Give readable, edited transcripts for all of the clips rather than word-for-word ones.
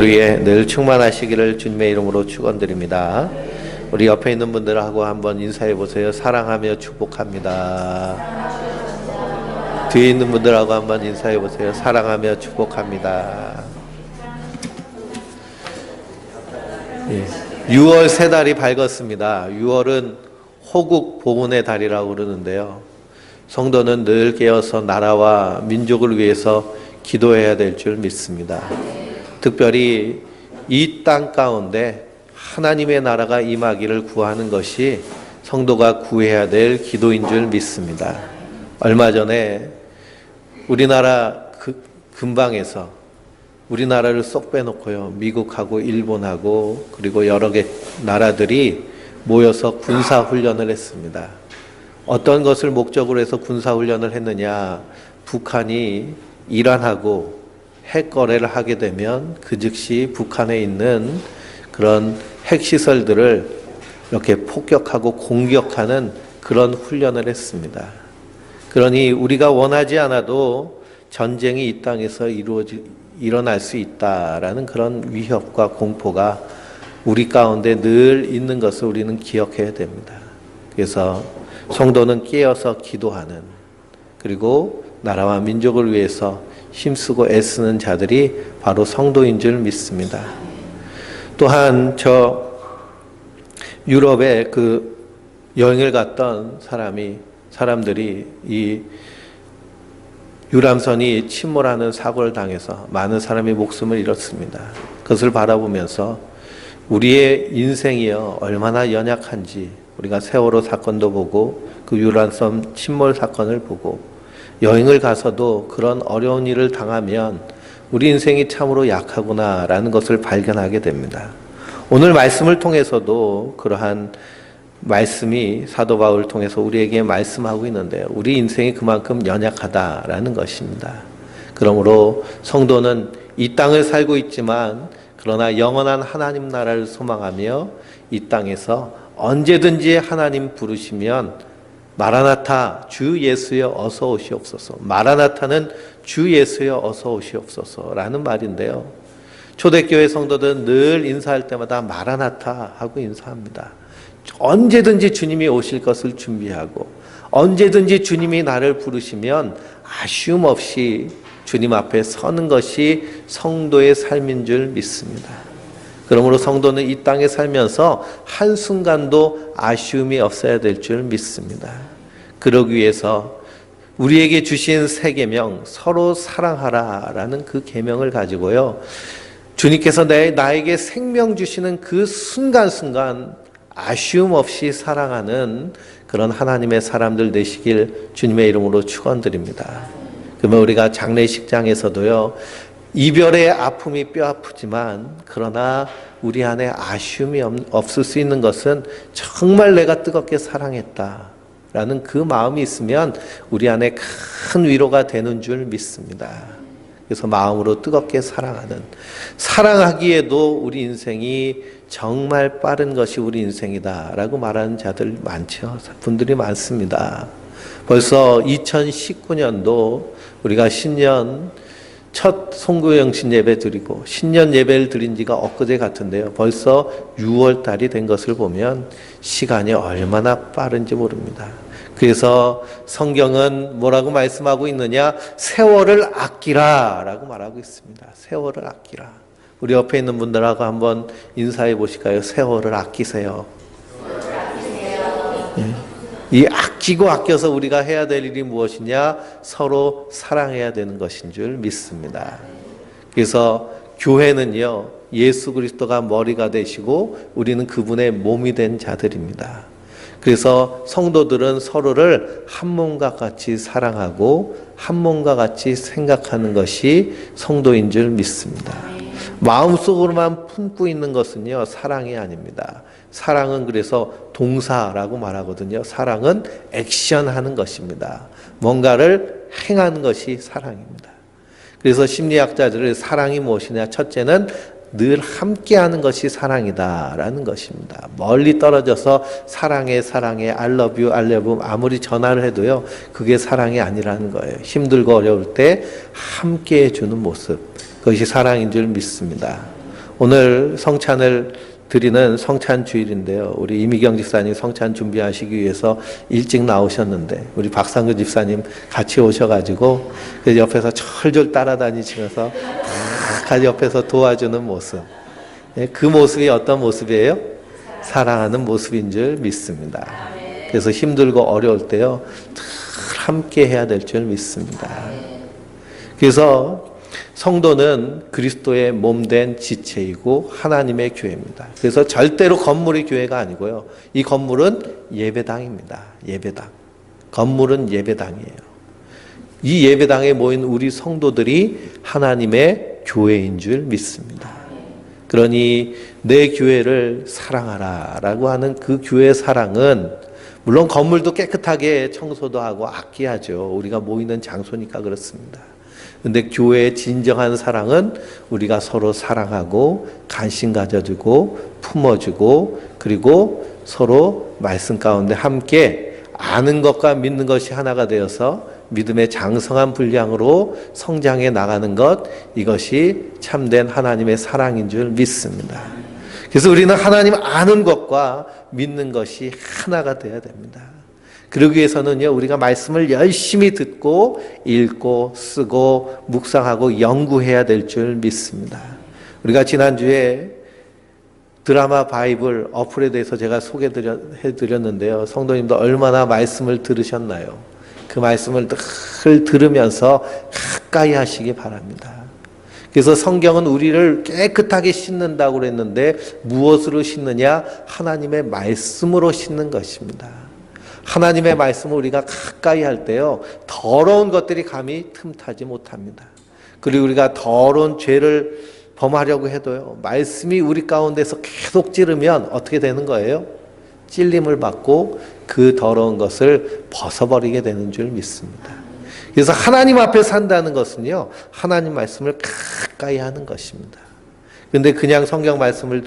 위에 늘 충만하시기를 주님의 이름으로 축원드립니다. 우리 옆에 있는 분들하고 한번 인사해 보세요. 사랑하며 축복합니다. 뒤에 있는 분들하고 한번 인사해 보세요. 사랑하며 축복합니다. 6월 세 달이 밝았습니다. 6월은 호국 보훈의 달이라고 그러는데요. 성도는 늘 깨어서 나라와 민족을 위해서 기도해야 될 줄 믿습니다. 특별히 이 땅 가운데 하나님의 나라가 임하기를 구하는 것이 성도가 구해야 될 기도인 줄 믿습니다. 얼마 전에 우리나라 근방에서 우리나라를 쏙 빼놓고요, 미국하고 일본하고 그리고 여러 개 나라들이 모여서 군사훈련을 했습니다. 어떤 것을 목적으로 해서 군사훈련을 했느냐, 북한이 이란하고 핵거래를 하게 되면 그 즉시 북한에 있는 그런 핵시설들을 이렇게 폭격하고 공격하는 그런 훈련을 했습니다. 그러니 우리가 원하지 않아도 전쟁이 이 땅에서 일어날 수 있다라는 그런 위협과 공포가 우리 가운데 늘 있는 것을 우리는 기억해야 됩니다. 그래서 성도는 깨어서 기도하는, 그리고 나라와 민족을 위해서 힘쓰고 애쓰는 자들이 바로 성도인 줄 믿습니다. 또한 저 유럽에 그 여행을 갔던 사람들이 이 유람선이 침몰하는 사고를 당해서 많은 사람이 목숨을 잃었습니다. 그것을 바라보면서 우리의 인생이요 얼마나 연약한지, 우리가 세월호 사건도 보고 그 유람선 침몰 사건을 보고 여행을 가서도 그런 어려운 일을 당하면 우리 인생이 참으로 약하구나라는 것을 발견하게 됩니다. 오늘 말씀을 통해서도 그러한 말씀이 사도 바울을 통해서 우리에게 말씀하고 있는데요, 우리 인생이 그만큼 연약하다라는 것입니다. 그러므로 성도는 이 땅을 살고 있지만 그러나 영원한 하나님 나라를 소망하며 이 땅에서 언제든지 하나님 부르시면 마라나타 주 예수여 어서 오시옵소서, 마라나타는 주 예수여 어서 오시옵소서 라는 말인데요, 초대교회 성도들은 늘 인사할 때마다 마라나타 하고 인사합니다. 언제든지 주님이 오실 것을 준비하고 언제든지 주님이 나를 부르시면 아쉬움 없이 주님 앞에 서는 것이 성도의 삶인 줄 믿습니다. 그러므로 성도는 이 땅에 살면서 한순간도 아쉬움이 없어야 될 줄 믿습니다. 그러기 위해서 우리에게 주신 새 계명, 서로 사랑하라라는 그 계명을 가지고요, 주님께서 나에게 생명 주시는 그 순간순간 아쉬움 없이 사랑하는 그런 하나님의 사람들 되시길 주님의 이름으로 축원드립니다. 그러면 우리가 장례식장에서도요, 이별의 아픔이 뼈 아프지만 그러나 우리 안에 아쉬움이 없을 수 있는 것은 정말 내가 뜨겁게 사랑했다라는 그 마음이 있으면 우리 안에 큰 위로가 되는 줄 믿습니다. 그래서 마음으로 뜨겁게 사랑하기에도 우리 인생이 정말 빠른 것이 우리 인생이다라고 말하는 자들 많죠. 분들이 많습니다. 벌써 2019년도 우리가 신년 첫 송구영신 예배 드리고 신년 예배를 드린 지가 엊그제 같은데요, 벌써 6월 달이 된 것을 보면 시간이 얼마나 빠른지 모릅니다. 그래서 성경은 뭐라고 말씀하고 있느냐, 세월을 아끼라 라고 말하고 있습니다. 세월을 아끼라. 우리 옆에 있는 분들하고 한번 인사해 보실까요? 세월을 아끼세요. 이 아끼고 아껴서 우리가 해야 될 일이 무엇이냐, 서로 사랑해야 되는 것인 줄 믿습니다. 그래서 교회는요, 예수 그리스도가 머리가 되시고 우리는 그분의 몸이 된 자들입니다. 그래서 성도들은 서로를 한 몸과 같이 사랑하고 한 몸과 같이 생각하는 것이 성도인 줄 믿습니다. 마음속으로만 품고 있는 것은요, 사랑이 아닙니다. 사랑은 그래서 동사라고 말하거든요. 사랑은 액션하는 것입니다. 뭔가를 행하는 것이 사랑입니다. 그래서 심리학자들은 사랑이 무엇이냐, 첫째는 늘 함께하는 것이 사랑이다라는 것입니다. 멀리 떨어져서 사랑해 I love you 아무리 전화를 해도요, 그게 사랑이 아니라는 거예요. 힘들고 어려울 때 함께해 주는 모습, 그것이 사랑인 줄 믿습니다. 오늘 성찬을 드리는 성찬 주일인데요. 우리 이미경 집사님 성찬 준비하시기 위해서 일찍 나오셨는데 우리 박상근 집사님 같이 오셔가지고 그 옆에서 철졸 따라다니시면서 같이 옆에서 도와주는 모습. 그 모습이 어떤 모습이에요? 사랑하는 모습인 줄 믿습니다. 그래서 힘들고 어려울 때요, 늘 함께 해야 될 줄 믿습니다. 그래서 성도는 그리스도의 몸된 지체이고 하나님의 교회입니다. 그래서 절대로 건물이 교회가 아니고요. 이 건물은 예배당입니다. 예배당. 건물은 예배당이에요. 이 예배당에 모인 우리 성도들이 하나님의 교회인 줄 믿습니다. 그러니 내 교회를 사랑하라 라고 하는 그 교회 사랑은 물론 건물도 깨끗하게 청소도 하고 아껴야죠. 우리가 모이는 장소니까 그렇습니다. 근데 교회의 진정한 사랑은 우리가 서로 사랑하고 관심 가져주고 품어주고 그리고 서로 말씀 가운데 함께 아는 것과 믿는 것이 하나가 되어서 믿음의 장성한 분량으로 성장해 나가는 것, 이것이 참된 하나님의 사랑인 줄 믿습니다. 그래서 우리는 하나님 아는 것과 믿는 것이 하나가 되어야 됩니다. 그러기 위해서는요, 우리가 말씀을 열심히 듣고 읽고 쓰고 묵상하고 연구해야 될 줄 믿습니다. 우리가 지난주에 드라마 바이블 어플에 대해서 제가 소개해드렸는데요. 성도님도 얼마나 말씀을 들으셨나요? 그 말씀을 늘 들으면서 가까이 하시기 바랍니다. 그래서 성경은 우리를 깨끗하게 씻는다고 그랬는데 무엇으로 씻느냐? 하나님의 말씀으로 씻는 것입니다. 하나님의 말씀을 우리가 가까이 할 때요, 더러운 것들이 감히 틈타지 못합니다. 그리고 우리가 더러운 죄를 범하려고 해도요, 말씀이 우리 가운데서 계속 찌르면 어떻게 되는 거예요? 찔림을 받고 그 더러운 것을 벗어버리게 되는 줄 믿습니다. 그래서 하나님 앞에 산다는 것은요, 하나님 말씀을 가까이 하는 것입니다. 그런데 그냥 성경 말씀을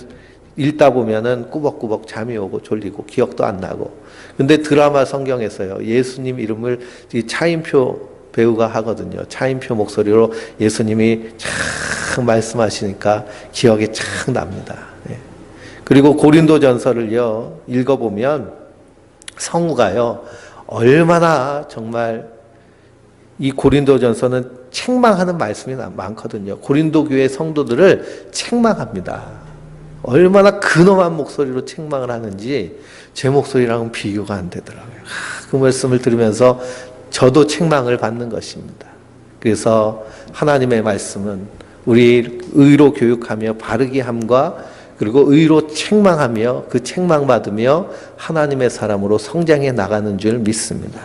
읽다 보면은 꾸벅꾸벅 잠이 오고 졸리고 기억도 안 나고. 근데 드라마 성경에서요, 예수님 이름을 차인표 배우가 하거든요. 차인표 목소리로 예수님이 참 말씀하시니까 기억이 참 납니다. 예. 그리고 고린도전서를요, 읽어보면 성우가요, 얼마나 정말 이 고린도전서는 책망하는 말씀이 많거든요. 고린도 교회 성도들을 책망합니다. 얼마나 근엄한 목소리로 책망을 하는지 제 목소리랑은 비교가 안 되더라고요. 그 말씀을 들으면서 저도 책망을 받는 것입니다. 그래서 하나님의 말씀은 우리 의로 교육하며 바르게 함과 그리고 의로 책망하며 그 책망받으며 하나님의 사람으로 성장해 나가는 줄 믿습니다.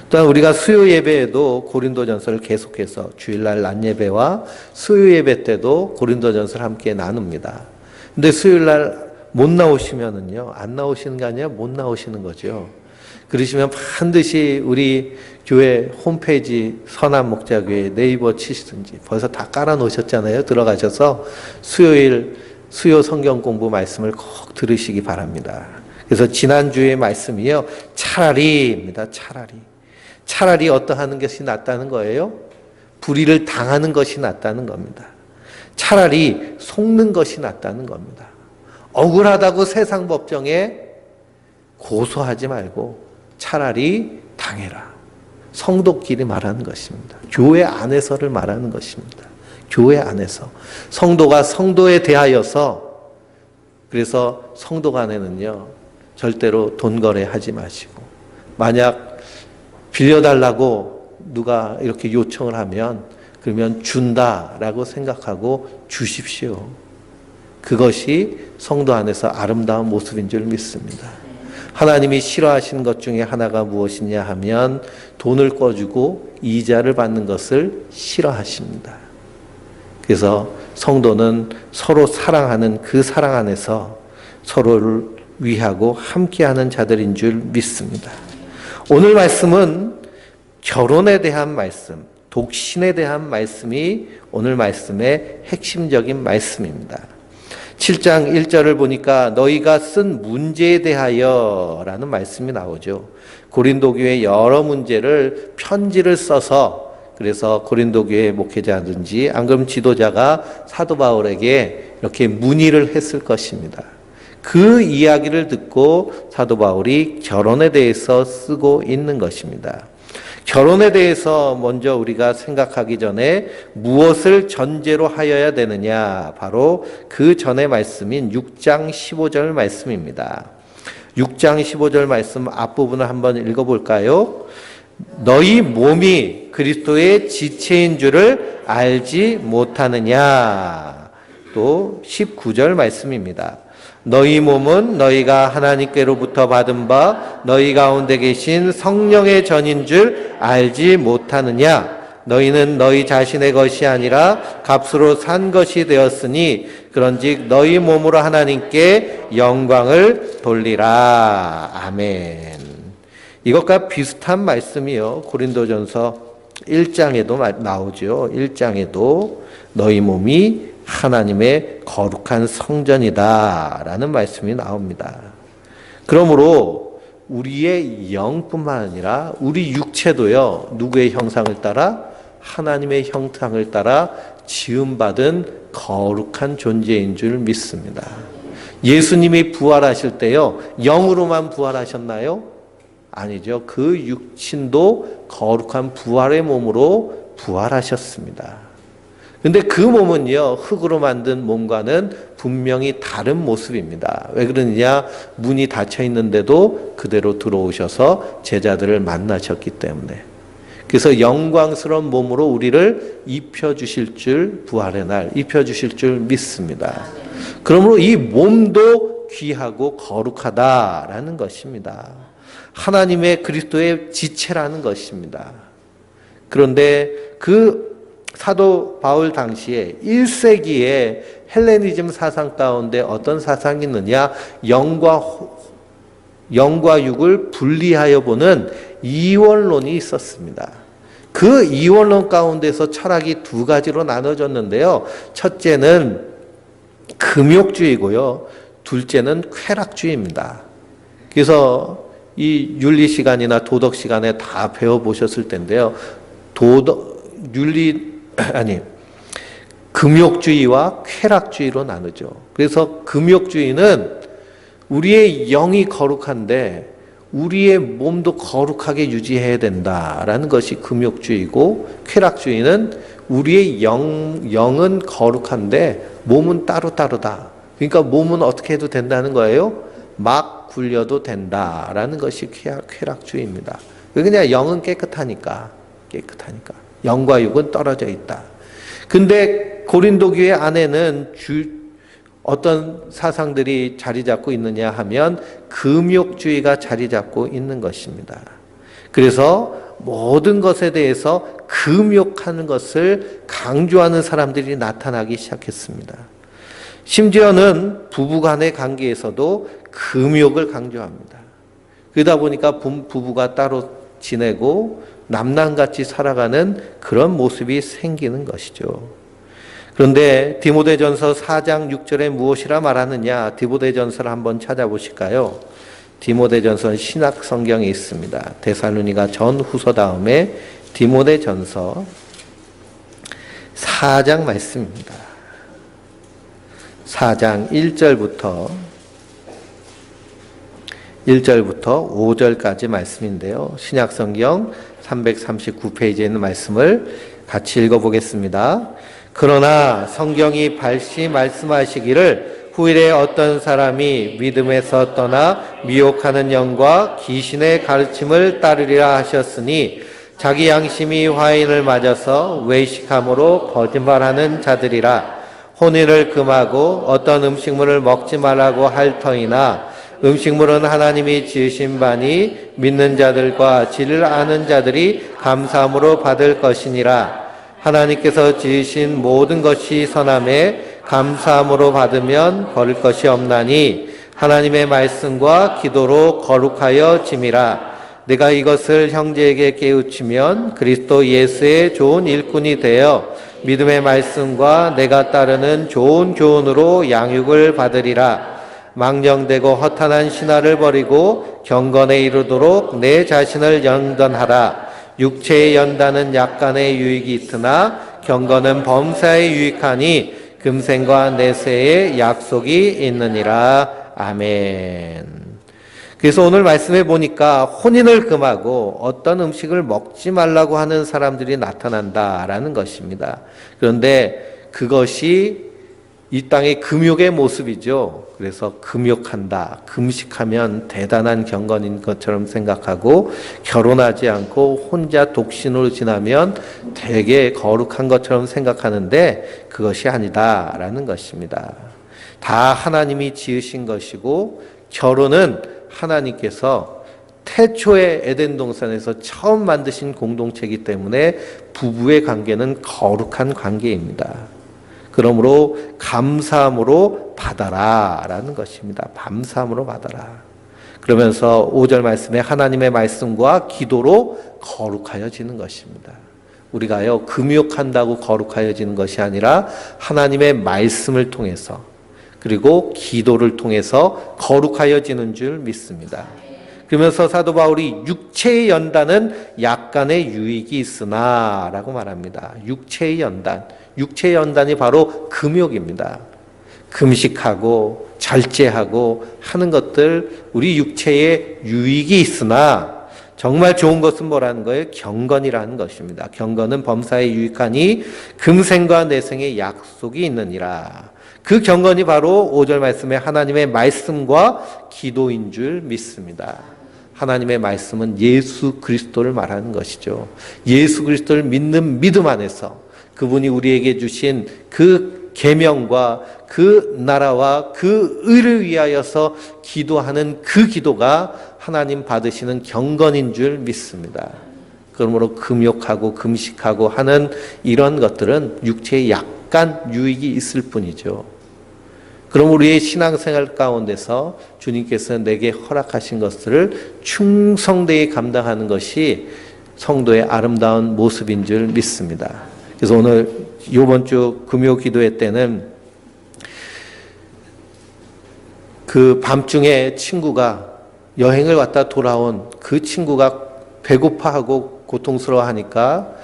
또한 우리가 수요 예배에도 고린도전서를 계속해서 주일날 낮 예배와 수요 예배 때도 고린도전서를 함께 나눕니다. 근데 수요일날 못 나오시면은요, 안 나오시는 게 아니라 못 나오시는 거죠. 그러시면 반드시 우리 교회 홈페이지 선한목자교회 네이버 치시든지 벌써 다 깔아 놓으셨잖아요. 들어가셔서 수요일 수요 성경 공부 말씀을 꼭 들으시기 바랍니다. 그래서 지난주의 말씀이요, 차라리입니다. 차라리 어떠하는 것이 낫다는 거예요? 불의를 당하는 것이 낫다는 겁니다. 차라리 속는 것이 낫다는 겁니다. 억울하다고 세상 법정에 고소하지 말고 차라리 당해라. 성도끼리 말하는 것입니다. 교회 안에서를 말하는 것입니다. 교회 안에서. 성도가 성도에 대하여서, 그래서 성도 간에는요, 절대로 돈 거래하지 마시고, 만약 빌려달라고 누가 이렇게 요청을 하면 그러면 준다라고 생각하고 주십시오. 그것이 성도 안에서 아름다운 모습인 줄 믿습니다. 하나님이 싫어하시는 것 중에 하나가 무엇이냐 하면 돈을 꿔주고 이자를 받는 것을 싫어하십니다. 그래서 성도는 서로 사랑하는 그 사랑 안에서 서로를 위하고 함께하는 자들인 줄 믿습니다. 오늘 말씀은 결혼에 대한 말씀, 독신에 대한 말씀이 오늘 말씀의 핵심적인 말씀입니다. 7장 1절을 보니까 너희가 쓴 문제에 대하여 라는 말씀이 나오죠. 고린도 교회 여러 문제를 편지를 써서 그래서 고린도 교회 목회자든지 안 그러면 지도자가 사도 바울에게 이렇게 문의를 했을 것입니다. 그 이야기를 듣고 사도 바울이 결혼에 대해서 쓰고 있는 것입니다. 결혼에 대해서 먼저 우리가 생각하기 전에 무엇을 전제로 하여야 되느냐, 바로 그 전의 말씀인 6장 15절 말씀입니다. 6장 15절 말씀 앞부분을 한번 읽어볼까요? 너희 몸이 그리스도의 지체인 줄을 알지 못하느냐. 또 19절 말씀입니다. 너희 몸은 너희가 하나님께로부터 받은 바 너희 가운데 계신 성령의 전인 줄 알지 못하느냐. 너희는 너희 자신의 것이 아니라 값으로 산 것이 되었으니 그런즉 너희 몸으로 하나님께 영광을 돌리라. 아멘. 이것과 비슷한 말씀이요, 고린도전서 1장에도 나오죠. 1장에도 너희 몸이 하나님의 거룩한 성전이다 라는 말씀이 나옵니다. 그러므로 우리의 영뿐만 아니라 우리 육체도요, 누구의 형상을 따라? 하나님의 형상을 따라 지음받은 거룩한 존재인 줄 믿습니다. 예수님이 부활하실 때요, 영으로만 부활하셨나요? 아니죠. 그 육신도 거룩한 부활의 몸으로 부활하셨습니다. 근데 그 몸은요, 흙으로 만든 몸과는 분명히 다른 모습입니다. 왜 그러느냐? 문이 닫혀 있는데도 그대로 들어오셔서 제자들을 만나셨기 때문에. 그래서 영광스러운 몸으로 우리를 입혀주실 줄, 부활의 날 입혀주실 줄 믿습니다. 그러므로 이 몸도 귀하고 거룩하다라는 것입니다. 하나님의 그리스도의 지체라는 것입니다. 그런데 그 사도 바울 당시에 1세기에 헬레니즘 사상 가운데 어떤 사상이 있느냐? 영과 육을 분리하여 보는 이원론이 있었습니다. 그 이원론 가운데서 철학이 두 가지로 나눠졌는데요. 첫째는 금욕주의고요. 둘째는 쾌락주의입니다. 그래서 이 윤리 시간이나 도덕 시간에 다 배워보셨을 텐데요. 금욕주의와 쾌락주의로 나누죠. 그래서 금욕주의는 우리의 영이 거룩한데 우리의 몸도 거룩하게 유지해야 된다라는 것이 금욕주의고, 쾌락주의는 우리의 영은 거룩한데 몸은 따로따로다. 그러니까 몸은 어떻게 해도 된다는 거예요? 막 굴려도 된다라는 것이 쾌락주의입니다. 왜 그냥 영은 깨끗하니까. 영과 육은 떨어져 있다. 근데 고린도 교회 안에는 어떤 사상들이 자리 잡고 있느냐 하면 금욕주의가 자리 잡고 있는 것입니다. 그래서 모든 것에 대해서 금욕하는 것을 강조하는 사람들이 나타나기 시작했습니다. 심지어는 부부간의 관계에서도 금욕을 강조합니다. 그러다 보니까 부부가 따로 지내고 남남같이 살아가는 그런 모습이 생기는 것이죠. 그런데 디모데전서 4장 6절에 무엇이라 말하느냐? 디모데전서를 한번 찾아보실까요? 디모데전서는 신약 성경에 있습니다. 데살로니가 전후서 다음에 디모데전서 4장 말씀입니다. 4장 1절부터 5절까지 말씀인데요. 신약 성경 339페이지에 있는 말씀을 같이 읽어보겠습니다. 그러나 성경이 발시 말씀하시기를 후일에 어떤 사람이 믿음에서 떠나 미혹하는 영과 귀신의 가르침을 따르리라 하셨으니 자기 양심이 화인을 맞아서 외식함으로 거짓말하는 자들이라. 혼인을 금하고 어떤 음식물을 먹지 말라고 할 터이나 음식물은 하나님이 지으신 바니 믿는 자들과 진리를 아는 자들이 감사함으로 받을 것이니라. 하나님께서 지으신 모든 것이 선함에 감사함으로 받으면 버릴 것이 없나니 하나님의 말씀과 기도로 거룩하여 짐이라. 내가 이것을 형제에게 깨우치면 그리스도 예수의 좋은 일꾼이 되어 믿음의 말씀과 내가 따르는 좋은 교훈으로 양육을 받으리라. 망령되고 허탄한 신화를 버리고 경건에 이르도록 내 자신을 연단하라. 육체의 연단은 약간의 유익이 있으나 경건은 범사에 유익하니 금생과 내세의 약속이 있느니라. 아멘. 그래서 오늘 말씀해 보니까 혼인을 금하고 어떤 음식을 먹지 말라고 하는 사람들이 나타난다라는 것입니다. 그런데 그것이 이 땅의 금욕의 모습이죠. 그래서 금욕한다, 금식하면 대단한 경건인 것처럼 생각하고 결혼하지 않고 혼자 독신으로 지나면 되게 거룩한 것처럼 생각하는데 그것이 아니다라는 것입니다. 다 하나님이 지으신 것이고 결혼은 하나님께서 태초의 에덴 동산에서 처음 만드신 공동체이기 때문에 부부의 관계는 거룩한 관계입니다. 그러므로 감사함으로 받아라 라는 것입니다. 감사함으로 받아라. 그러면서 5절 말씀에 하나님의 말씀과 기도로 거룩하여지는 것입니다. 우리가요 금욕한다고 거룩하여지는 것이 아니라 하나님의 말씀을 통해서 그리고 기도를 통해서 거룩하여지는 줄 믿습니다. 그러면서 사도 바울이 육체의 연단은 약간의 유익이 있으나 라고 말합니다. 육체의 연단. 육체의 연단이 바로 금욕입니다. 금식하고 절제하고 하는 것들 우리 육체에 유익이 있으나 정말 좋은 것은 뭐라는 거예요? 경건이라는 것입니다. 경건은 범사에 유익하니 금생과 내생의 약속이 있느니라. 그 경건이 바로 5절 말씀에 하나님의 말씀과 기도인 줄 믿습니다. 하나님의 말씀은 예수 그리스도를 말하는 것이죠. 예수 그리스도를 믿는 믿음 안에서 그분이 우리에게 주신 그 계명과 그 나라와 그 의를 위하여서 기도하는 그 기도가 하나님 받으시는 경건인 줄 믿습니다. 그러므로 금욕하고 금식하고 하는 이런 것들은 육체에 약간 유익이 있을 뿐이죠. 그럼 우리의 신앙생활 가운데서 주님께서 내게 허락하신 것들을 충성되이 감당하는 것이 성도의 아름다운 모습인 줄 믿습니다. 그래서 오늘 이번 주 금요 기도회 때는 그 밤중에 친구가 여행을 왔다 돌아온 그 친구가 배고파하고 고통스러워하니까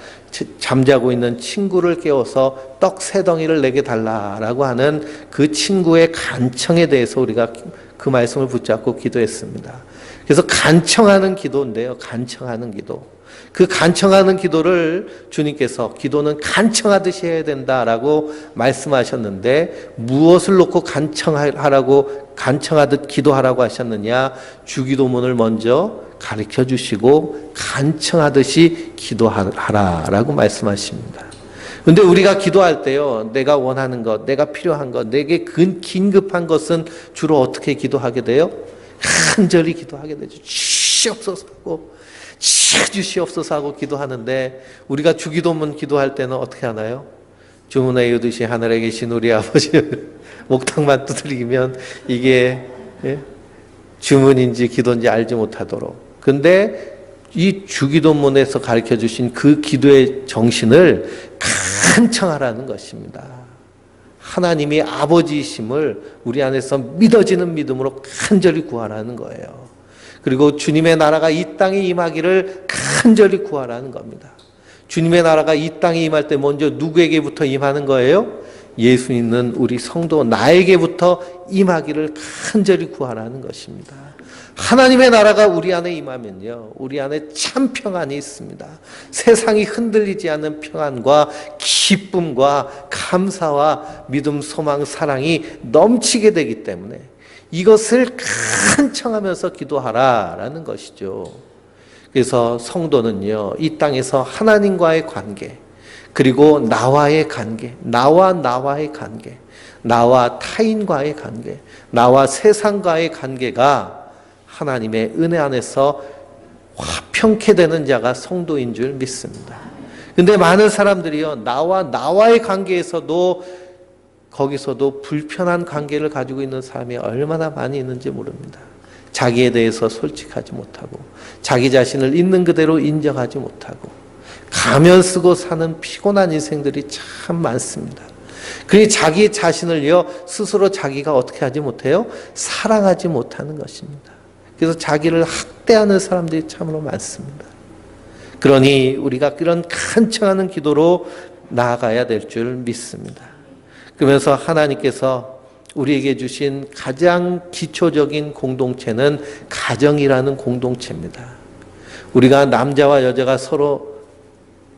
잠자고 있는 친구를 깨워서 떡 3덩이를 내게 달라라고 하는 그 친구의 간청에 대해서 우리가 그 말씀을 붙잡고 기도했습니다. 그래서 간청하는 기도인데요. 간청하는 기도. 그 간청하는 기도를 주님께서 기도는 간청하듯이 해야 된다라고 말씀하셨는데 무엇을 놓고 간청하듯 기도하라고 하셨느냐? 주기도문을 먼저 가르쳐 주시고 간청하듯이 기도하라라고 말씀하십니다. 그런데 우리가 기도할 때요, 내가 원하는 것, 내가 필요한 것, 내게 긴급한 것은 주로 어떻게 기도하게 돼요? 간절히 기도하게 되죠. 주시옵소서 하고 주시옵소서 하고 기도하는데 우리가 주기도문 기도할 때는 어떻게 하나요? 주문에 이르듯이 하늘에 계신 우리 아버지 목탁만 두드리면 이게 주문인지 기도인지 알지 못하도록. 근데 이 주기도문에서 가르쳐 주신 그 기도의 정신을 간청하라는 것입니다. 하나님이 아버지이심을 우리 안에서 믿어지는 믿음으로 간절히 구하라는 거예요. 그리고 주님의 나라가 이 땅에 임하기를 간절히 구하라는 겁니다. 주님의 나라가 이 땅에 임할 때 먼저 누구에게부터 임하는 거예요? 예수 있는 우리 성도 나에게부터 임하기를 간절히 구하라는 것입니다. 하나님의 나라가 우리 안에 임하면요, 우리 안에 참 평안이 있습니다. 세상이 흔들리지 않는 평안과 기쁨과 감사와 믿음, 소망, 사랑이 넘치게 되기 때문에 이것을 간청하면서 기도하라라는 것이죠. 그래서 성도는요, 이 땅에서 하나님과의 관계, 그리고 나와의 관계, 나와의 관계, 나와 타인과의 관계, 나와 세상과의 관계가 하나님의 은혜 안에서 화평케 되는 자가 성도인 줄 믿습니다. 근데 많은 사람들이요, 나와의 관계에서도 거기서도 불편한 관계를 가지고 있는 사람이 얼마나 많이 있는지 모릅니다. 자기에 대해서 솔직하지 못하고 자기 자신을 있는 그대로 인정하지 못하고 가면 쓰고 사는 피곤한 인생들이 참 많습니다. 그리고 자기 자신을요, 스스로 자기가 어떻게 하지 못해요? 사랑하지 못하는 것입니다. 그래서 자기를 학대하는 사람들이 참으로 많습니다. 그러니 우리가 그런 간청하는 기도로 나아가야 될 줄 믿습니다. 그러면서 하나님께서 우리에게 주신 가장 기초적인 공동체는 가정이라는 공동체입니다. 우리가 남자와 여자가 서로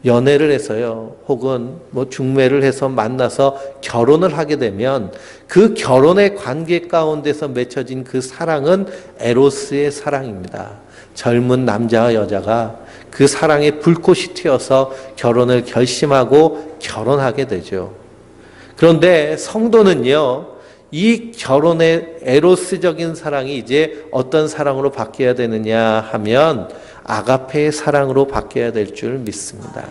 연애를 해서요, 혹은 중매를 해서 만나서 결혼을 하게 되면 그 결혼의 관계 가운데서 맺혀진 그 사랑은 에로스의 사랑입니다. 젊은 남자와 여자가 그 사랑에 불꽃이 튀어서 결혼을 결심하고 결혼하게 되죠. 그런데 성도는요, 이 결혼의 에로스적인 사랑이 이제 어떤 사랑으로 바뀌어야 되느냐 하면 아가페의 사랑으로 바뀌어야 될 줄 믿습니다.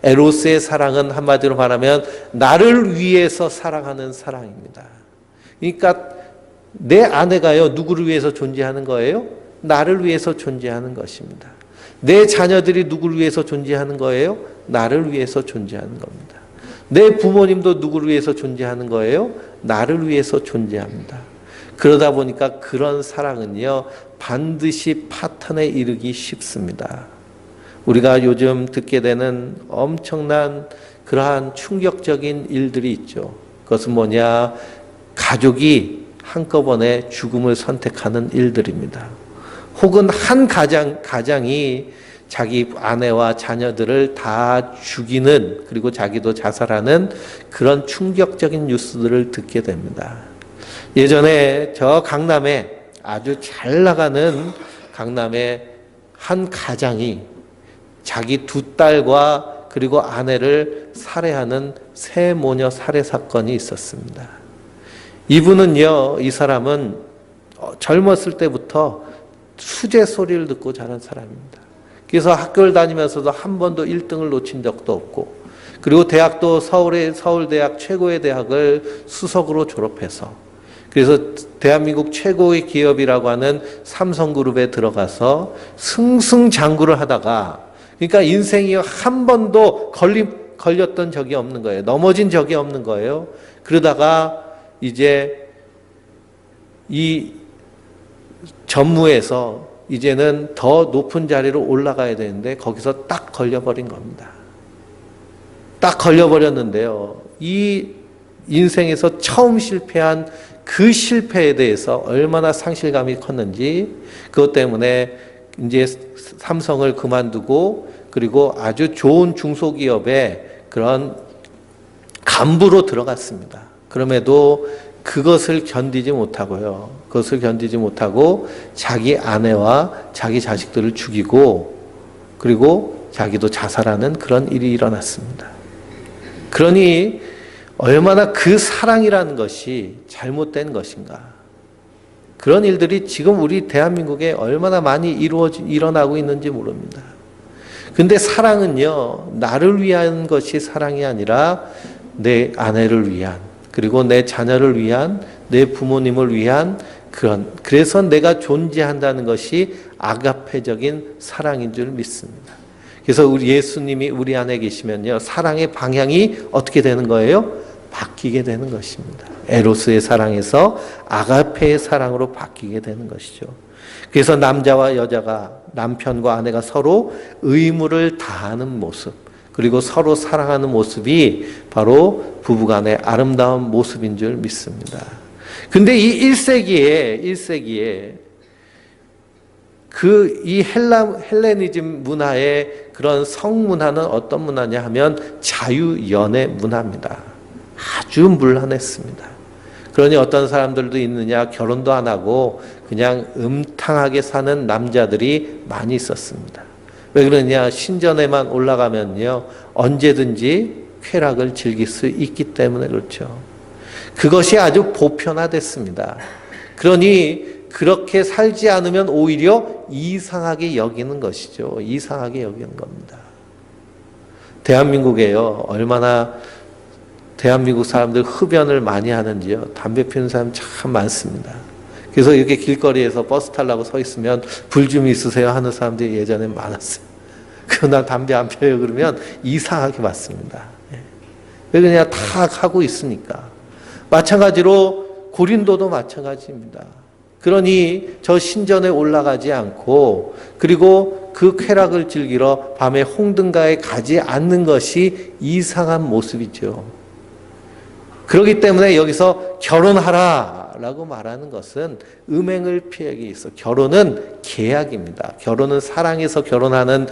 에로스의 사랑은 한마디로 말하면 나를 위해서 사랑하는 사랑입니다. 그러니까 내 아내가요, 누구를 위해서 존재하는 거예요? 나를 위해서 존재하는 것입니다. 내 자녀들이 누구를 위해서 존재하는 거예요? 나를 위해서 존재하는 겁니다. 내 부모님도 누구를 위해서 존재하는 거예요? 나를 위해서 존재합니다. 그러다 보니까 그런 사랑은요, 반드시 파탄에 이르기 쉽습니다. 우리가 요즘 듣게 되는 엄청난 그러한 충격적인 일들이 있죠. 그것은 뭐냐? 가족이 한꺼번에 죽음을 선택하는 일들입니다. 혹은 한 가장이 자기 아내와 자녀들을 다 죽이는, 그리고 자기도 자살하는 그런 충격적인 뉴스들을 듣게 됩니다. 예전에 저 강남에 아주 잘 나가는 강남의 한 가장이 자기 두 딸과 그리고 아내를 살해하는 세 모녀 살해 사건이 있었습니다. 이분은요, 이 사람은 젊었을 때부터 수제 소리를 듣고 자란 사람입니다. 그래서 학교를 다니면서도 한 번도 1등을 놓친 적도 없고, 그리고 대학도 서울대학 최고의 대학을 수석으로 졸업해서, 그래서 대한민국 최고의 기업이라고 하는 삼성그룹에 들어가서 승승장구를 하다가, 그러니까 인생이 한 번도 걸렸던 적이 없는 거예요. 넘어진 적이 없는 거예요. 그러다가 이제 이 전무에서 이제는 더 높은 자리로 올라가야 되는데 거기서 딱 걸려버린 겁니다. 딱 걸려버렸는데요. 이 인생에서 처음 실패한 그 실패에 대해서 얼마나 상실감이 컸는지, 그것 때문에 이제 삼성을 그만두고 그리고 아주 좋은 중소기업의 그런 간부로 들어갔습니다. 그럼에도 그것을 견디지 못하고요. 그것을 견디지 못하고 자기 아내와 자기 자식들을 죽이고 그리고 자기도 자살하는 그런 일이 일어났습니다. 그러니 얼마나 그 사랑이라는 것이 잘못된 것인가. 그런 일들이 지금 우리 대한민국에 얼마나 많이 일어나고 있는지 모릅니다. 근데 사랑은요, 나를 위한 것이 사랑이 아니라 내 아내를 위한, 그리고 내 자녀를 위한, 내 부모님을 위한 그래서 내가 존재한다는 것이 아가페적인 사랑인 줄 믿습니다. 그래서 우리 예수님이 우리 안에 계시면요, 사랑의 방향이 어떻게 되는 거예요? 바뀌게 되는 것입니다. 에로스의 사랑에서 아가페의 사랑으로 바뀌게 되는 것이죠. 그래서 남자와 여자가, 남편과 아내가 서로 의무를 다하는 모습, 그리고 서로 사랑하는 모습이 바로 부부간의 아름다운 모습인 줄 믿습니다. 근데 이 1세기에 이 헬레니즘 문화의 그런 성문화는 어떤 문화냐 하면 자유연애 문화입니다. 아주 문란했습니다. 그러니 어떤 사람들도 있느냐, 결혼도 안 하고 그냥 음탕하게 사는 남자들이 많이 있었습니다. 왜 그러냐, 신전에만 올라가면요, 언제든지 쾌락을 즐길 수 있기 때문에 그렇죠. 그것이 아주 보편화됐습니다. 그러니 그렇게 살지 않으면 오히려 이상하게 여기는 것이죠. 이상하게 여기는 겁니다. 대한민국에요, 얼마나 대한민국 사람들 흡연을 많이 하는지요. 담배 피우는 사람 참 많습니다. 그래서 이렇게 길거리에서 버스 타려고 서 있으면 불 좀 있으세요 하는 사람들이 예전에 많았어요. 나 담배 안 피워요 그러면 이상하게 봤습니다. 왜 그냥 다 하고 있으니까. 마찬가지로 고린도도 마찬가지입니다. 그러니 저 신전에 올라가지 않고 그리고 그 쾌락을 즐기러 밤에 홍등가에 가지 않는 것이 이상한 모습이죠. 그렇기 때문에 여기서 결혼하라 라고 말하는 것은 음행을 피하기 위해서. 결혼은 계약입니다. 결혼은 사랑해서 결혼하는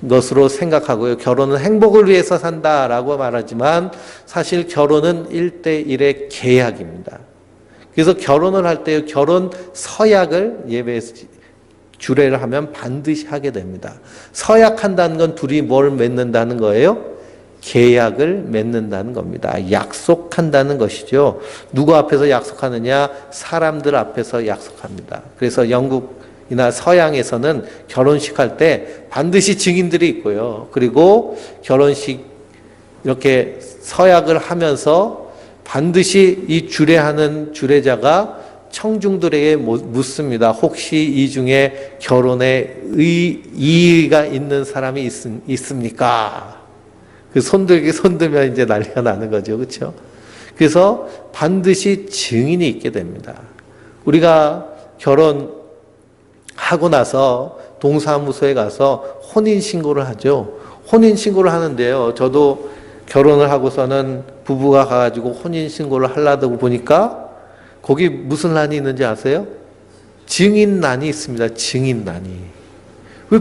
것으로 생각하고요. 결혼은 행복을 위해서 산다라고 말하지만 사실 결혼은 1대1의 계약입니다. 그래서 결혼을 할 때 결혼 서약을 예배에서 주례를 하면 반드시 하게 됩니다. 서약한다는 건 둘이 뭘 맺는다는 거예요? 계약을 맺는다는 겁니다. 약속한다는 것이죠. 누구 앞에서 약속하느냐? 사람들 앞에서 약속합니다. 그래서 영국이나 서양에서는 결혼식 할 때 반드시 증인들이 있고요. 그리고 결혼식 이렇게 서약을 하면서 반드시 이 주례하는 주례자가 청중들에게 묻습니다. 혹시 이 중에 결혼에 이의가 있는 사람이 있습니까? 그 손들면 이제 난리가 나는 거죠. 그렇죠? 그래서 반드시 증인이 있게 됩니다. 우리가 결혼하고 나서 동사무소에 가서 혼인신고를 하죠. 혼인신고를 하는데요. 저도 결혼을 하고서는 부부가 가가지고 혼인신고를 하려고 보니까 거기 무슨 난이 있는지 아세요? 증인난이 있습니다. 증인난이. 왜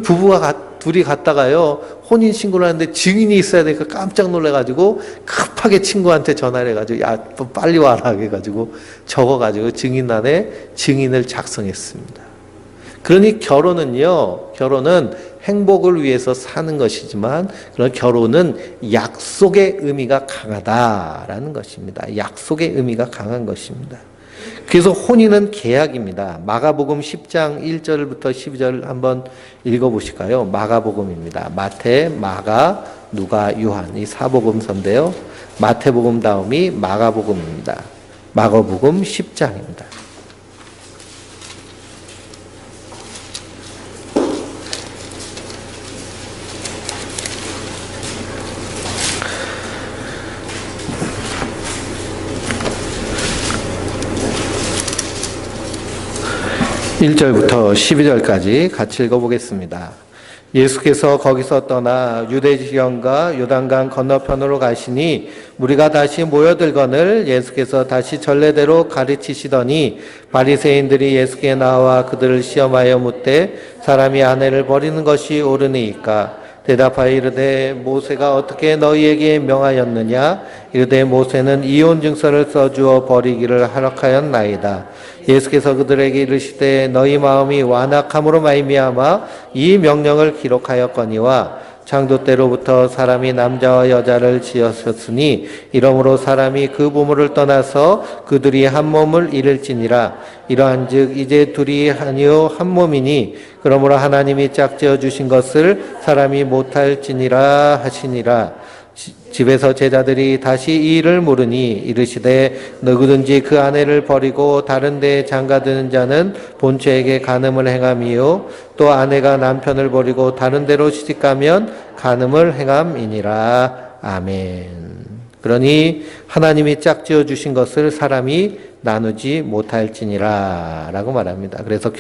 둘이 갔다가요, 혼인신고를 하는데 증인이 있어야 되니까 깜짝 놀래가지고 급하게 친구한테 전화를 해가지고, 야, 빨리 와라 해가지고 적어가지고 증인란에 증인을 작성했습니다. 그러니 결혼은 행복을 위해서 사는 것이지만, 그런 결혼은 약속의 의미가 강하다라는 것입니다. 약속의 의미가 강한 것입니다. 그래서 혼인은 계약입니다. 마가복음 10장 1절부터 12절 한번 읽어보실까요? 마가복음입니다. 마태, 마가, 누가, 요한 이 사복음서인데요. 마태복음 다음이 마가복음입니다. 마가복음 10장입니다. 1절부터 12절까지 같이 읽어보겠습니다. 예수께서 거기서 떠나 유대 지경과 요단강 건너편으로 가시니 무리가 다시 모여들거늘 예수께서 다시 전례대로 가르치시더니 바리새인들이 예수께 나와 그들을 시험하여 묻되 사람이 아내를 버리는 것이 옳으니까 대답하여 이르되 모세가 어떻게 너희에게 명하였느냐? 이르되 모세는 이혼 증서를 써주어 버리기를 허락하였나이다. 예수께서 그들에게 이르시되 너희 마음이 완악함으로 말미암아 이 명령을 기록하였거니와 창조 때로부터 사람이 남자와 여자를 지으셨으니 이러므로 사람이 그 부모를 떠나서 그들이 한 몸을 이룰지니라. 이러한즉 이제 둘이 아니요 한 몸이니 그러므로 하나님이 짝지어 주신 것을 사람이 못할지니라 하시니라. 집에서 제자들이 다시 이 일을 물으니 이르시되 누구든지 그 아내를 버리고 다른 데에 장가드는 자는 본처에게 간음을 행함이요 또 아내가 남편을 버리고 다른 데로 시집가면 간음을 행함이니라. 아멘. 그러니 하나님이 짝지어 주신 것을 사람이 나누지 못할지니라 라고 말합니다. 그래서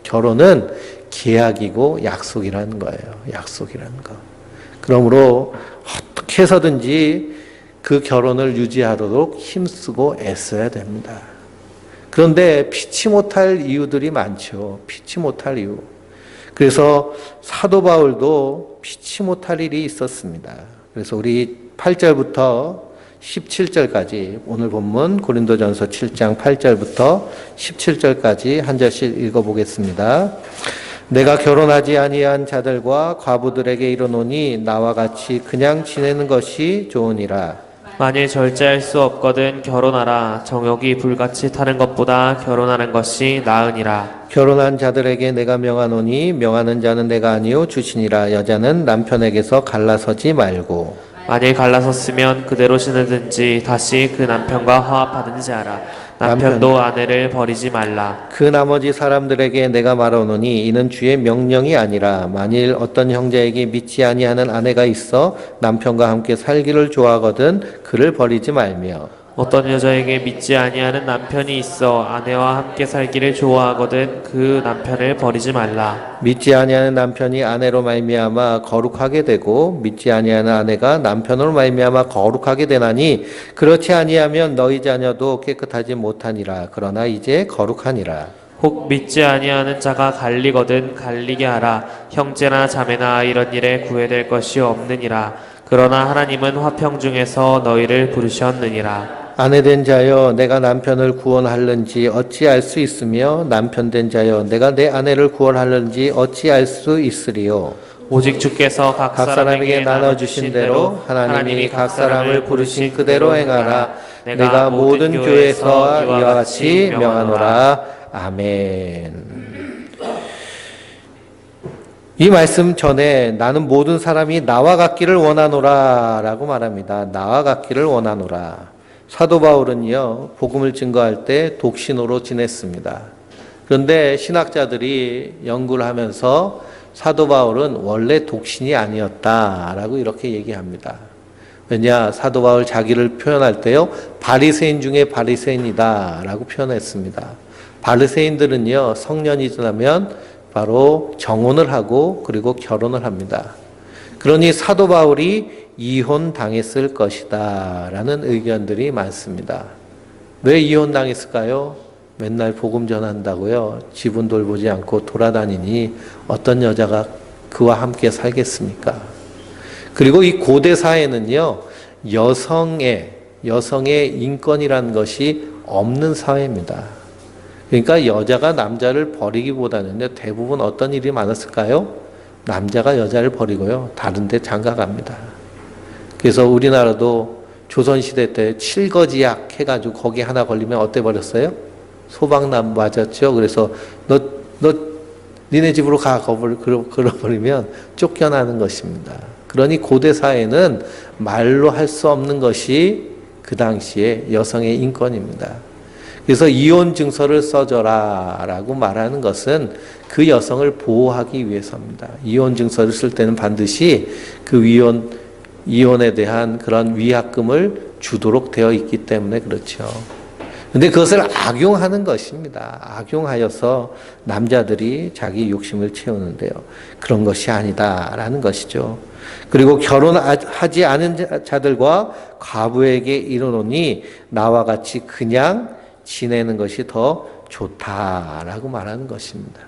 결혼은 계약이고 약속이라는 거예요. 약속이라는 거. 그러므로 어떻게 해서든지 그 결혼을 유지하도록 힘쓰고 애써야 됩니다. 그런데 피치 못할 이유들이 많죠. 피치 못할 이유. 그래서 사도 바울도 피치 못할 일이 있었습니다. 그래서 우리 8절부터 17절까지 오늘 본문 고린도전서 7장 8절부터 17절까지 한 절씩 읽어보겠습니다. 내가 결혼하지 아니한 자들과 과부들에게 이르노니 나와 같이 그냥 지내는 것이 좋으니라. 만일 절제할 수 없거든 결혼하라. 정욕이 불같이 타는 것보다 결혼하는 것이 나으니라. 결혼한 자들에게 내가 명하노니 명하는 자는 내가 아니요 주시니라. 여자는 남편에게서 갈라서지 말고 만일 갈라섰으면 그대로 지내든지 다시 그 남편과 화합하든지 하라. 남편도 아내를 버리지 말라. 그 나머지 사람들에게 내가 말하노니 이는 주의 명령이 아니라 만일 어떤 형제에게 믿지 아니하는 아내가 있어 남편과 함께 살기를 좋아하거든 그를 버리지 말며 어떤 여자에게 믿지 아니하는 남편이 있어 아내와 함께 살기를 좋아하거든 그 남편을 버리지 말라. 믿지 아니하는 남편이 아내로 말미암아 거룩하게 되고 믿지 아니하는 아내가 남편으로 말미암아 거룩하게 되나니 그렇지 아니하면 너희 자녀도 깨끗하지 못하니라. 그러나 이제 거룩하니라. 혹 믿지 아니하는 자가 갈리거든 갈리게 하라. 형제나 자매나 이런 일에 구애될 것이 없느니라. 그러나 하나님은 화평 중에서 너희를 부르셨느니라. 아내된 자여 내가 남편을 구원할는지 어찌 알 수 있으며 남편된 자여 내가 내 아내를 구원할는지 어찌 알 수 있으리요. 오직 주께서 각 사람에게 나눠주신 대로 하나님이 각 사람을 부르신 그대로 행하라. 내가 모든 교회에서 이와 같이 명하노라. 아멘. 이 말씀 전에 나는 모든 사람이 나와 같기를 원하노라 라고 말합니다. 나와 같기를 원하노라. 사도 바울은요, 복음을 증거할 때 독신으로 지냈습니다. 그런데 신학자들이 연구를 하면서 사도 바울은 원래 독신이 아니었다라고 이렇게 얘기합니다. 왜냐, 사도 바울 자기를 표현할 때요, 바리새인 중에 바리새인이다라고 표현했습니다. 바리새인들은요, 성년이 지나면 바로 정혼을 하고 그리고 결혼을 합니다. 그러니 사도 바울이 이혼 당했을 것이다 라는 의견들이 많습니다. 왜 이혼 당했을까요? 맨날 복음 전한다고요. 집은 돌보지 않고 돌아다니니 어떤 여자가 그와 함께 살겠습니까? 그리고 이 고대 사회는요, 여성의 인권이라는 것이 없는 사회입니다. 그러니까 여자가 남자를 버리기보다는요, 대부분 어떤 일이 많았을까요? 남자가 여자를 버리고요, 다른 데 장가 갑니다. 그래서 우리나라도 조선시대 때 칠거지약 해가지고 거기 하나 걸리면 어때 버렸어요? 소방남 맞았죠? 그래서 너 니네 집으로 가, 그러버리면 쫓겨나는 것입니다. 그러니 고대 사회는 말로 할 수 없는 것이 그 당시에 여성의 인권입니다. 그래서 이혼 증서를 써줘라 라고 말하는 것은 그 여성을 보호하기 위해서입니다. 이혼 증서를 쓸 때는 반드시 그 이혼에 대한 그런 위약금을 주도록 되어 있기 때문에 그렇죠. 근데 그것을 악용하는 것입니다. 악용하여서 남자들이 자기 욕심을 채우는데요. 그런 것이 아니다라는 것이죠. 그리고 결혼하지 않은 자들과 과부에게 이르노니 나와 같이 그냥 지내는 것이 더 좋다라고 말하는 것입니다.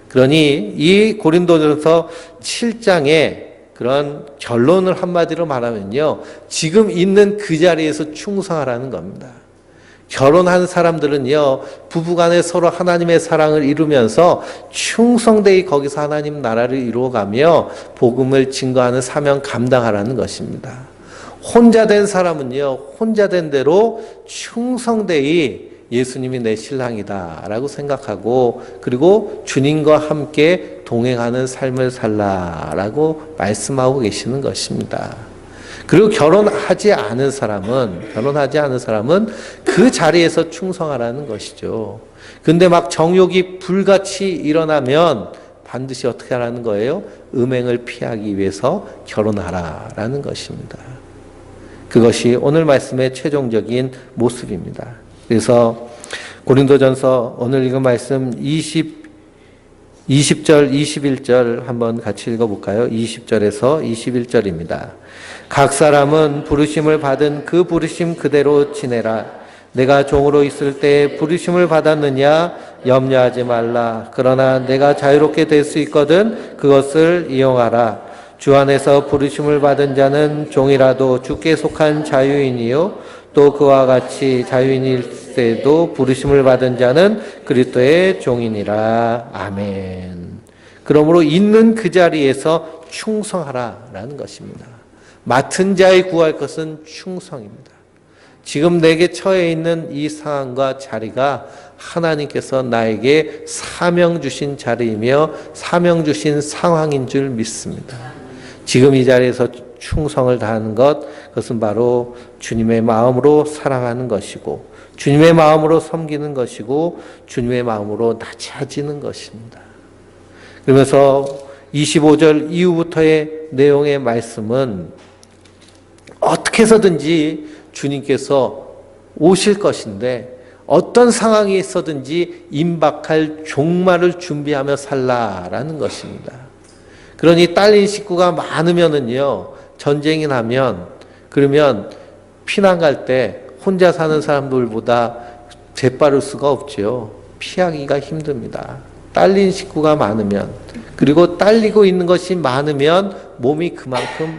그러니 이 고린도전서 7장에 그런 결론을 한마디로 말하면요, 지금 있는 그 자리에서 충성하라는 겁니다. 결혼한 사람들은요, 부부간에 서로 하나님의 사랑을 이루면서 충성되이 거기서 하나님 나라를 이루어가며 복음을 증거하는 사명 감당하라는 것입니다. 혼자 된 사람은요, 혼자 된 대로 충성되이 예수님이 내 신랑이다 라고 생각하고, 그리고 주님과 함께 동행하는 삶을 살라라고 말씀하고 계시는 것입니다. 그리고 결혼하지 않은 사람은 그 자리에서 충성하라는 것이죠. 근데 막 정욕이 불같이 일어나면 반드시 어떻게 하라는 거예요? 음행을 피하기 위해서 결혼하라라는 것입니다. 그것이 오늘 말씀의 최종적인 모습입니다. 그래서 고린도전서 오늘 읽은 말씀 20절, 21절 한번 같이 읽어볼까요? 20절에서 21절입니다. 각 사람은 부르심을 받은 그 부르심 그대로 지내라. 내가 종으로 있을 때 부르심을 받았느냐? 염려하지 말라. 그러나 내가 자유롭게 될 수 있거든 그것을 이용하라. 주 안에서 부르심을 받은 자는 종이라도 주께 속한 자유인이요 또 그와 같이 자유인일 때도 부르심을 받은 자는 그리스도의 종이니라. 아멘. 그러므로 있는 그 자리에서 충성하라라는 것입니다. 맡은 자에 구할 것은 충성입니다. 지금 내게 처해 있는 이 상황과 자리가 하나님께서 나에게 사명 주신 자리이며 사명 주신 상황인 줄 믿습니다. 지금 이 자리에서 충성을 다하는 것, 그것은 바로 주님의 마음으로 사랑하는 것이고 주님의 마음으로 섬기는 것이고 주님의 마음으로 낮아지는 것입니다. 그러면서 25절 이후부터의 내용의 말씀은 어떻게 해서든지 주님께서 오실 것인데 어떤 상황이 있어든지 임박할 종말을 준비하며 살라라는 것입니다. 그러니 딸린 식구가 많으면은요, 전쟁이 나면, 그러면 피난 갈 때 혼자 사는 사람들보다 재빠를 수가 없죠. 피하기가 힘듭니다. 딸린 식구가 많으면, 그리고 딸리고 있는 것이 많으면 몸이 그만큼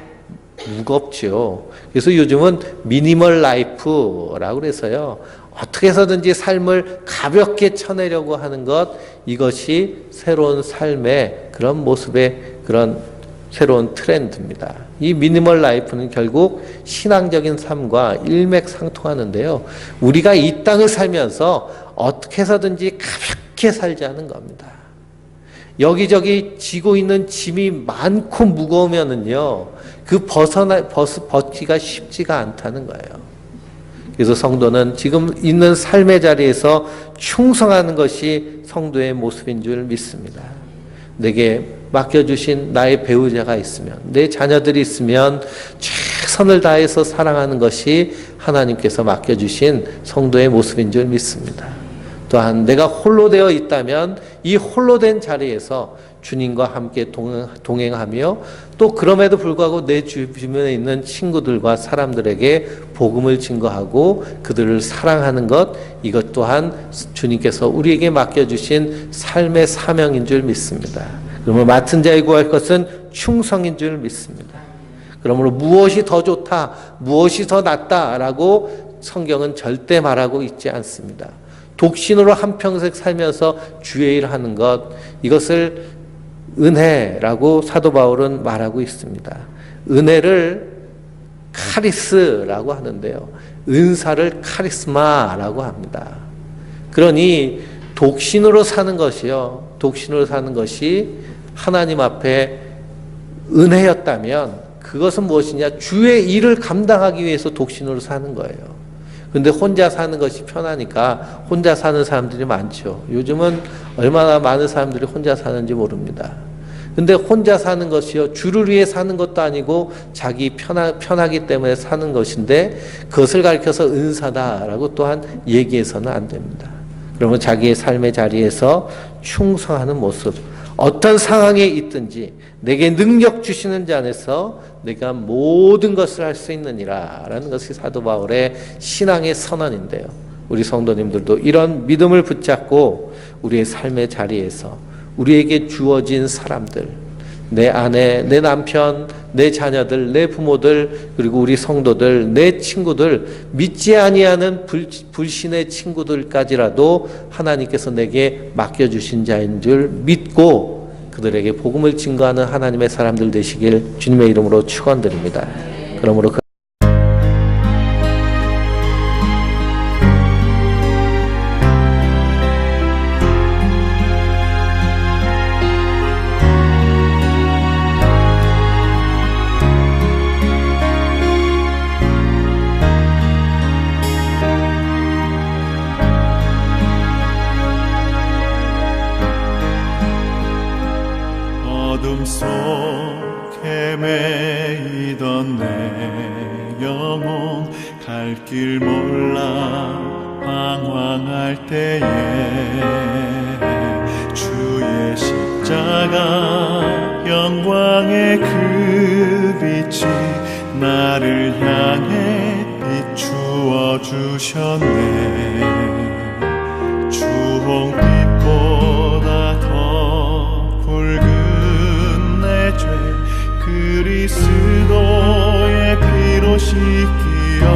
무겁죠. 그래서 요즘은 미니멀 라이프라고 그래서요, 어떻게 해서든지 삶을 가볍게 쳐내려고 하는 것, 이것이 새로운 삶의 그런 모습의 그런 새로운 트렌드입니다. 이 미니멀 라이프는 결국 신앙적인 삶과 일맥상통하는데요. 우리가 이 땅을 살면서 어떻게 해서든지 가볍게 살자는 겁니다. 여기저기 지고 있는 짐이 많고 무거우면은요, 그 벗기가 쉽지가 않다는 거예요. 그래서 성도는 지금 있는 삶의 자리에서 충성하는 것이 성도의 모습인 줄 믿습니다. 내게 맡겨주신 나의 배우자가 있으면, 내 자녀들이 있으면 최선을 다해서 사랑하는 것이 하나님께서 맡겨주신 성도의 모습인 줄 믿습니다. 또한 내가 홀로 되어 있다면 이 홀로 된 자리에서 주님과 함께 동행하며 또 그럼에도 불구하고 내 주변에 있는 친구들과 사람들에게 복음을 증거하고 그들을 사랑하는 것, 이것 또한 주님께서 우리에게 맡겨주신 삶의 사명인 줄 믿습니다. 그러므로 맡은 자에 구할 것은 충성인 줄 믿습니다. 그러므로 무엇이 더 좋다, 무엇이 더 낫다라고 성경은 절대 말하고 있지 않습니다. 독신으로 한평생 살면서 주의 일을 하는 것, 이것을 은혜라고 사도 바울은 말하고 있습니다. 은혜를 카리스라고 하는데요, 은사를 카리스마라고 합니다. 그러니 독신으로 사는 것이요, 독신으로 사는 것이 하나님 앞에 은혜였다면 그것은 무엇이냐? 주의 일을 감당하기 위해서 독신으로 사는 거예요. 근데 혼자 사는 것이 편하니까 혼자 사는 사람들이 많죠. 요즘은 얼마나 많은 사람들이 혼자 사는지 모릅니다. 근데 혼자 사는 것이요, 주를 위해 사는 것도 아니고 자기 편하기 때문에 사는 것인데 그것을 가리켜서 은사다라고 또한 얘기해서는 안 됩니다. 그러면 자기의 삶의 자리에서 충성하는 모습, 어떤 상황에 있든지 내게 능력 주시는 자 안에서 내가 모든 것을 할 수 있느니라 라는 것이 사도 바울의 신앙의 선언인데요. 우리 성도님들도 이런 믿음을 붙잡고 우리의 삶의 자리에서 우리에게 주어진 사람들, 내 아내, 내 남편, 내 자녀들, 내 부모들, 그리고 우리 성도들, 내 친구들, 믿지 아니하는 불신의 친구들까지라도 하나님께서 내게 맡겨주신 자인 줄 믿고 그들에게 복음을 증거하는 하나님의 사람들 되시길 주님의 이름으로 축원드립니다. 그러므로 어둠 속에 매이던 내 영혼 갈 길 몰라 방황할 때에 주의 십자가 영광의 그 빛이 나를 향해 비추어 주셨네. 주홍빛보다 더 붉은 내 죄 그리스도의 피로 씻기어